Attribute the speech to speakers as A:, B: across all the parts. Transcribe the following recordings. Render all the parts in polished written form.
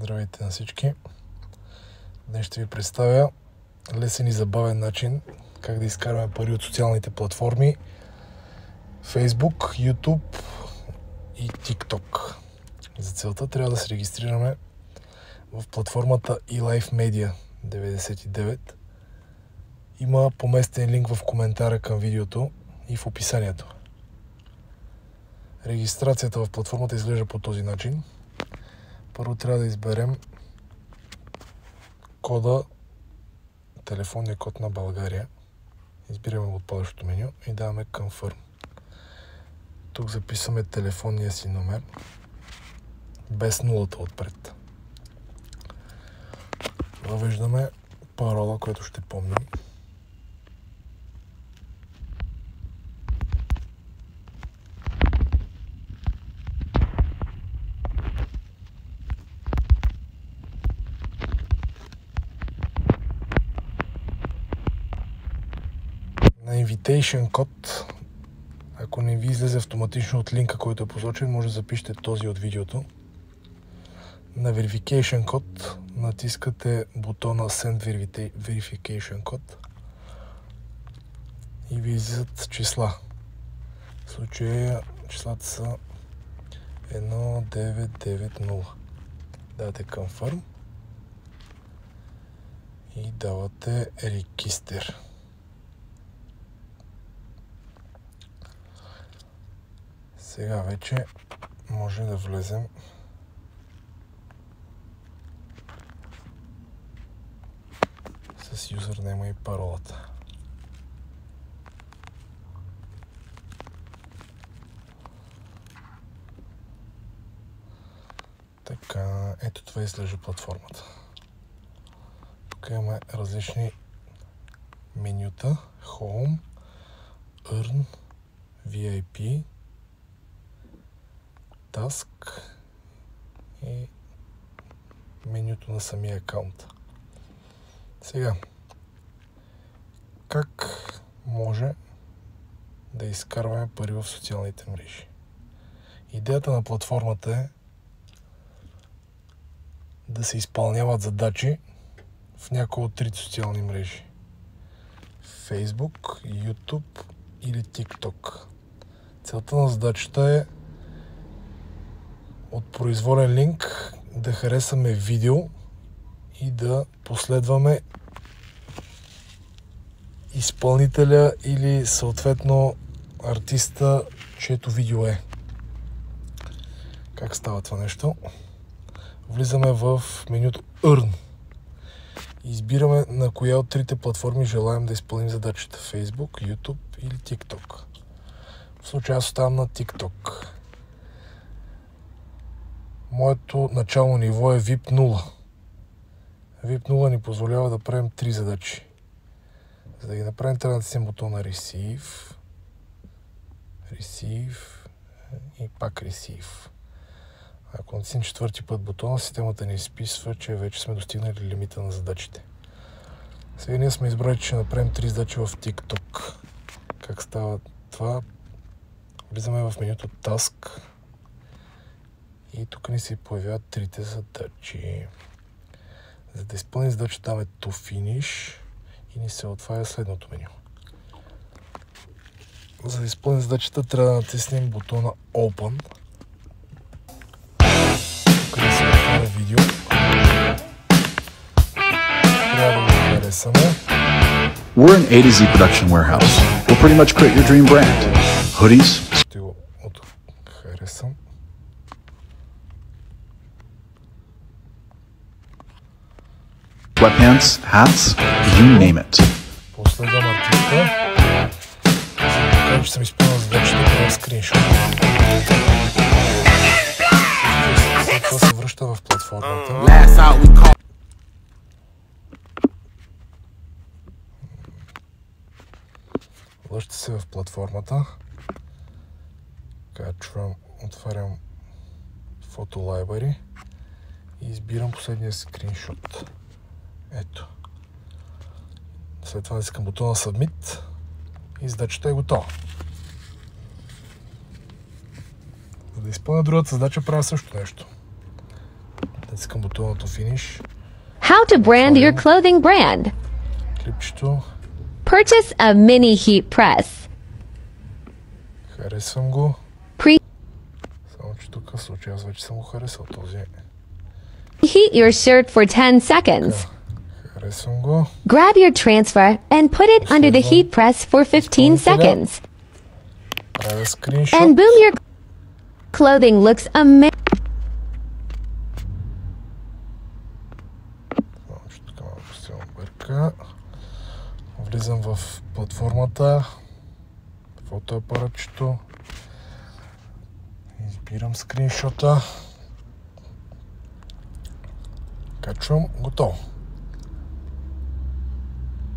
A: Здравейте на всички! Днес ще ви представя лесен и забавен начин как да изкарваме пари от социалните платформи Facebook, YouTube и TikTok. За целта трябва да се регистрираме в платформата eLifeMedia 99. Има поместен линк в коментара към видеото и в описанието. Регистрацията в платформата изглежда по този начин. Първо трябва да изберем кода, телефонния код на България. Избираме от падащото меню и даваме Confirm. Тук записваме телефонния си номер без нулата отпред. Въвеждаме парола, който ще помним. На Invitation код, ако не ви излезе автоматично от линка, който е посочен, може да запишете този от видеото. На Verification код натискате бутона Send Verification код и ви излизат числа. В случая числата са 1990. Давате Confirm и давате Register. Сега вече може да влезем с юзернейма и паролата. Така, ето това изглежда платформата. Тук имаме различни менюта: Home, Earn, VIP, Task и менюто на самия акаунт. Сега, как може да изкарваме пари в социалните мрежи? Идеята на платформата е да се изпълняват задачи в някои от трите социални мрежи: Facebook, YouTube или TikTok. Целта на задачата е от произволен линк да харесаме видео и да последваме изпълнителя или съответно артиста, чието видео е. Как става това нещо? Влизаме в менюто Earn. Избираме на коя от трите платформи желаем да изпълним задачата: Facebook, YouTube или TikTok. В случая аз оставам на TikTok. Моето начално ниво е VIP 0. VIP 0 ни позволява да правим 3 задачи. За да ги направим, трябва да натиснем бутона Receive и пак Receive. Ако натиснем четвърти път бутона, системата ни изписва, че вече сме достигнали лимита на задачите. Сега ние сме избрали, че ще направим 3 задачи в TikTok. Как става това? Влизаме в менюто Task. И тук ни се появяват трите задачи. За да изпълним задача, даваме To Finish и ни се отваря следното меню. За да изпълним задачата, трябва да натиснем бутона Open. Тук да се отваря видео. Трябва да го харесаме.
B: We're an A to Z production warehouse. We'll pretty much create your dream brand. Hoodies.
A: Ще го харесам.
B: Sweatpants, hats, you name it.
A: Последвам артиста. Така че съм изпълнил задачата, правя скриншот. След това се връща в платформата. Връща се в платформата. Качвам, отварям Photo Library и избирам последния скриншот. Ето. След това натискам бутона Submit и задачата е готова. За да изпълня другата задача, правя също нещо. Натискам бутона to finish.
C: How to brand your clothing brand.
A: Клипчето.
C: Purchase a mini heat press.
A: Харесвам го. Само че тук в случая аз вече съм го харесал този.
C: Heat your shirt for 10 seconds.
A: Харесвам го.
C: Grab your transfer and put it under the heat press for 15 seconds.
A: Правя скриншот.
C: And boom, your clothing looks amazing.
A: Влизам в платформата, фотоапаратчето, избирам скриншота, качвам, готово.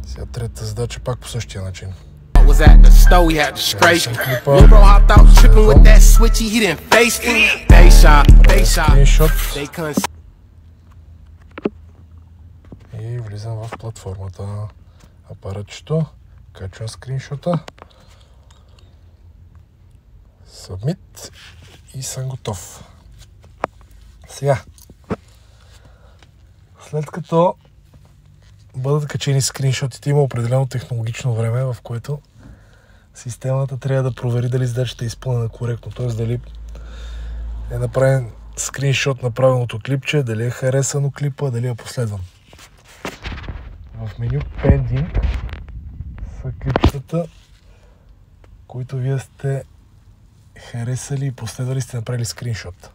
A: Сега трета задача пак по същия начин.
D: Was at the store, we had to scrape. Lil bro hopped out tripping with that switchy, he didn't face me. They shot. They couldn't.
A: И влизам в платформата, апаратчето, качвам скриншота, Submit и съм готов. Сега, след като бъдат качени скриншотите, има определено технологично време, в което системата трябва да провери дали задачата е изпълнена коректно, т.е. дали е направен скриншот на правилното клипче, дали е харесано клипа, дали е последван. В меню Pending са клипчетата, които вие сте харесали и последвали, сте направили скриншот.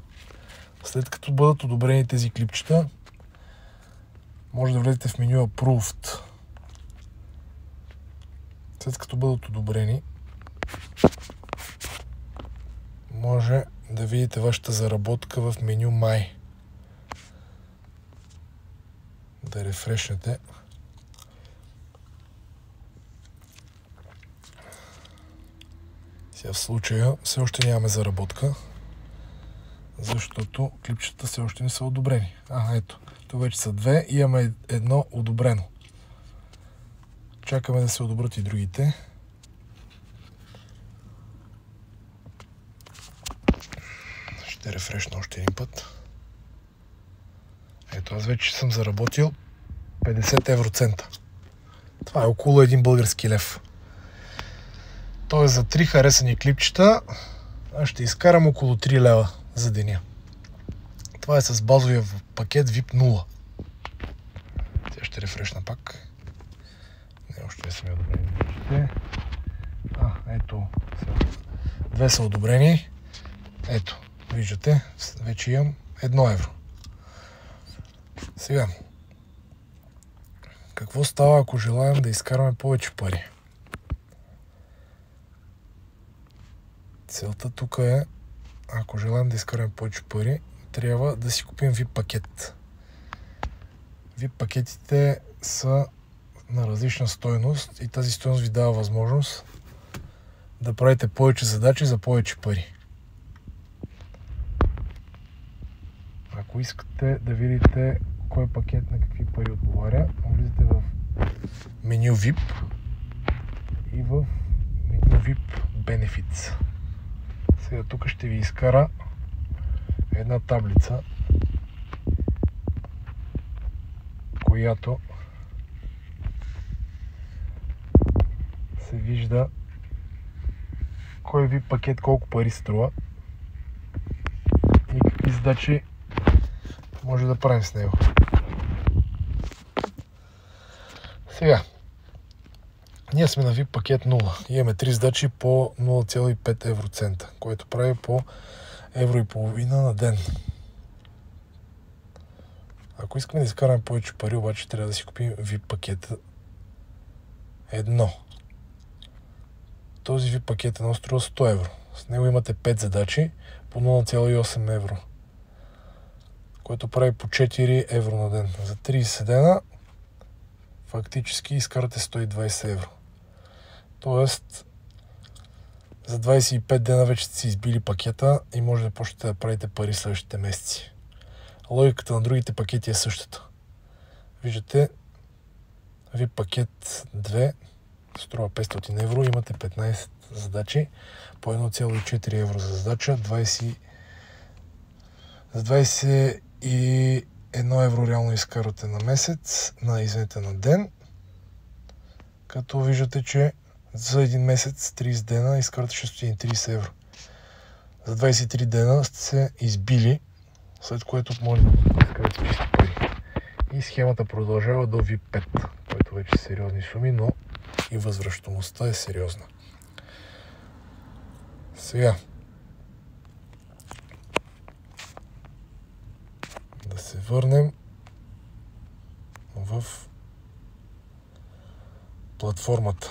A: След като бъдат одобрени тези клипчета, може да влезете в меню Approved. След като бъдат одобрени, може да видите вашата заработка в меню My. Да рефрешнете. Сега в случая все още нямаме заработка, защото клипчета все още не са одобрени. Ето, тук вече са две и имаме едно одобрено. Чакаме да се одобрят и другите. Ще рефрешна още един път. Ето, аз вече съм заработил 50 евроцента. Това е около 1 български лев. Тоест за 3 харесани клипчета аз ще изкарам около 3 лева за деня. Това е с базовия пакет VIP 0. Сега ще рефрешна пак. Не, още не са ми одобрени клипчите. Ето. Две са одобрени. Ето, виждате, вече имам 1 евро. Сега, какво става, ако желаем да изкараме повече пари? Целта тук е, ако желаем да изкараме повече пари, трябва да си купим VIP пакет. VIP пакетите са на различна стойност и тази стойност ви дава възможност да правите повече задачи за повече пари. Ако искате да видите кой пакет на какви пари отговаря, влизате в меню VIP и в меню VIP Benefits. Сега тук ще ви изкара една таблица, която се вижда кой VIP пакет колко пари струва и какви задачи може да правим с него. Сега, ние сме на VIP пакет 0. Имаме 3 задачи по 0,5 евроцента, което прави по евро и половина на ден. Ако искаме да изкараме повече пари, обаче трябва да си купим VIP пакета 1. Този VIP пакет 1 струва 100 евро. С него имате 5 задачи по 0,8 евро, което прави по 4 евро на ден. За 30 дена фактически изкарате 120 евро. Тоест, за 25 дена вече сте си избили пакета и може да почнете да правите пари следващите месеци. Логиката на другите пакети е същата. Виждате, VIP пакет 2 струва 500 евро, имате 15 задачи по 1,4 евро за задача, за 21 1 евро реално изкарвате на месец, на ден. Като виждате, че за един месец, 30 дена, изкарвате 630 евро. За 23 дена сте се избили, след което може да изкарвате чисти пари. И схемата продължава до VIP5, което вече са сериозни суми, но и възвръщаемостта е сериозна. Сега да се върнем в платформата.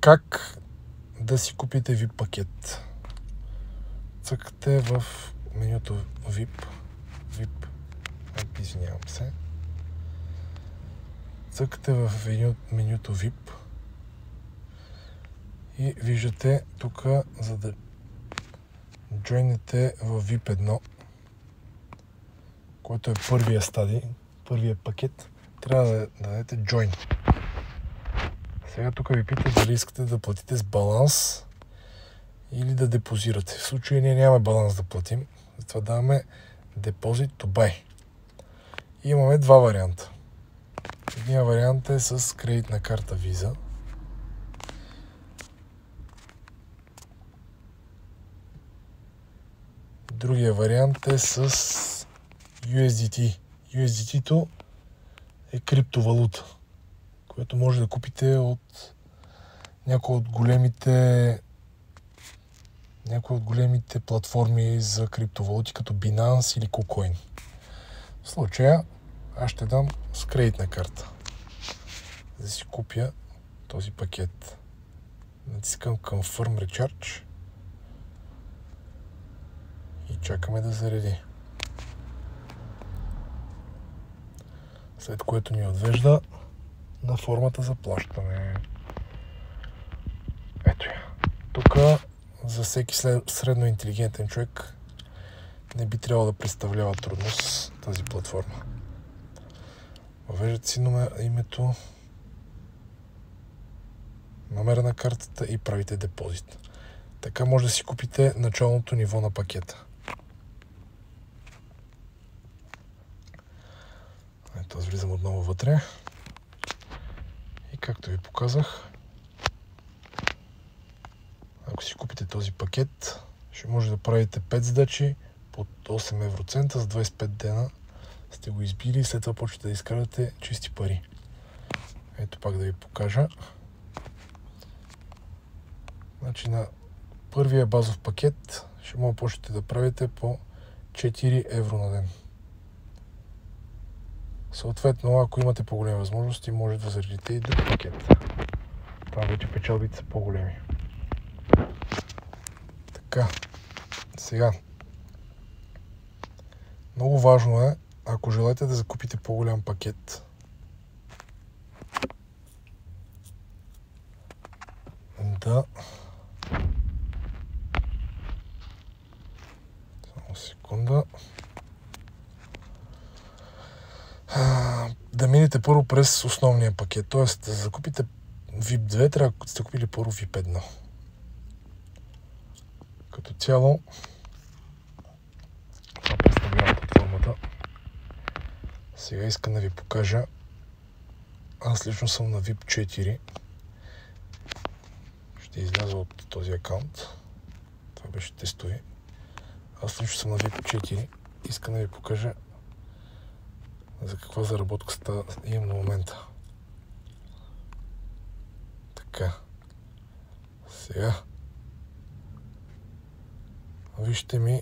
A: Как да си купите VIP пакет? Цъкате в менюто VIP. Извинявам се. Цъкате в менюто VIP и виждате тук, за да джойнете в VIP 1, който е първия стадий, първия пакет, трябва да дадете Join. Сега тук ви питат дали искате да платите с баланс или да депозирате. В случай ние нямаме баланс да платим, затова даваме Deposit to Buy. И имаме два варианта. Единият вариант е с кредитна карта Visa. Другия вариант е с USDT. USDT-то е криптовалута, което може да купите от някои от големите платформи за криптовалути, като Binance или KuCoin. В случая аз ще дам с кредитна карта, за да си купя този пакет. Натискам Confirm Recharge и чакаме да зареди. След което ни отвежда на формата за плащане. Ето я. Тук за всеки средно интелигентен човек не би трябвало да представлява трудност тази платформа. Въвеждате си името, номера на картата и правите депозит. Така може да си купите началното ниво на пакета. Ето, аз влизам отново вътре. И както ви показах, ако си купите този пакет, ще може да правите 5 задачи под 8 евроцента за 25 дена. Сте го избили и след това почвате да изкарвате чисти пари. Ето пак да ви покажа. Значи на първия базов пакет ще може да почнете да правите по 4 евро на ден. Съответно, ако имате по-големи възможности, може да заредите и друг пакет. Там вече печалбите са по-големи. Така, сега. Много важно е, ако желаете да закупите по-голям пакет, да... Само секунда. Да минете първо през основния пакет. Т.е. да закупите VIP 2, трябва да сте купили първо VIP 1. Като цяло, това представлява платформата. Сега искам да ви покажа. Аз лично съм на VIP 4. Ще изляза от този акаунт. Това беше тестови. Аз лично съм на VIP 4. Искам да ви покажа за каква заработка имам на момента. Така. Сега. Вижте ми.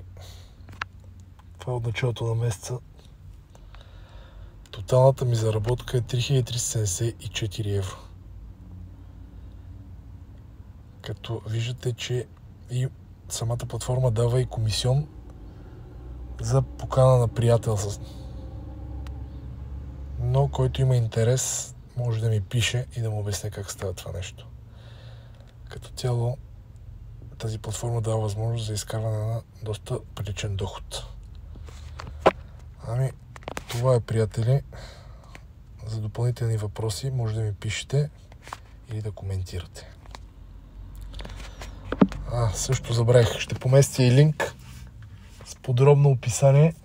A: Това е от началото на месеца. Тоталната ми заработка е 3374 евро. Като виждате, че и самата платформа дава и комисион за покана на приятел. Но който има интерес, може да ми пише и да му обясня как става това нещо. Като цяло, тази платформа дава възможност за изкарване на доста приличен доход. Ами, това е, приятели. За допълнителни въпроси може да ми пишете или да коментирате. Също забравих, ще поместя и линк с подробно описание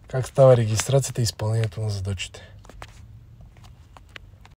A: как става регистрацията и изпълнението на задачите.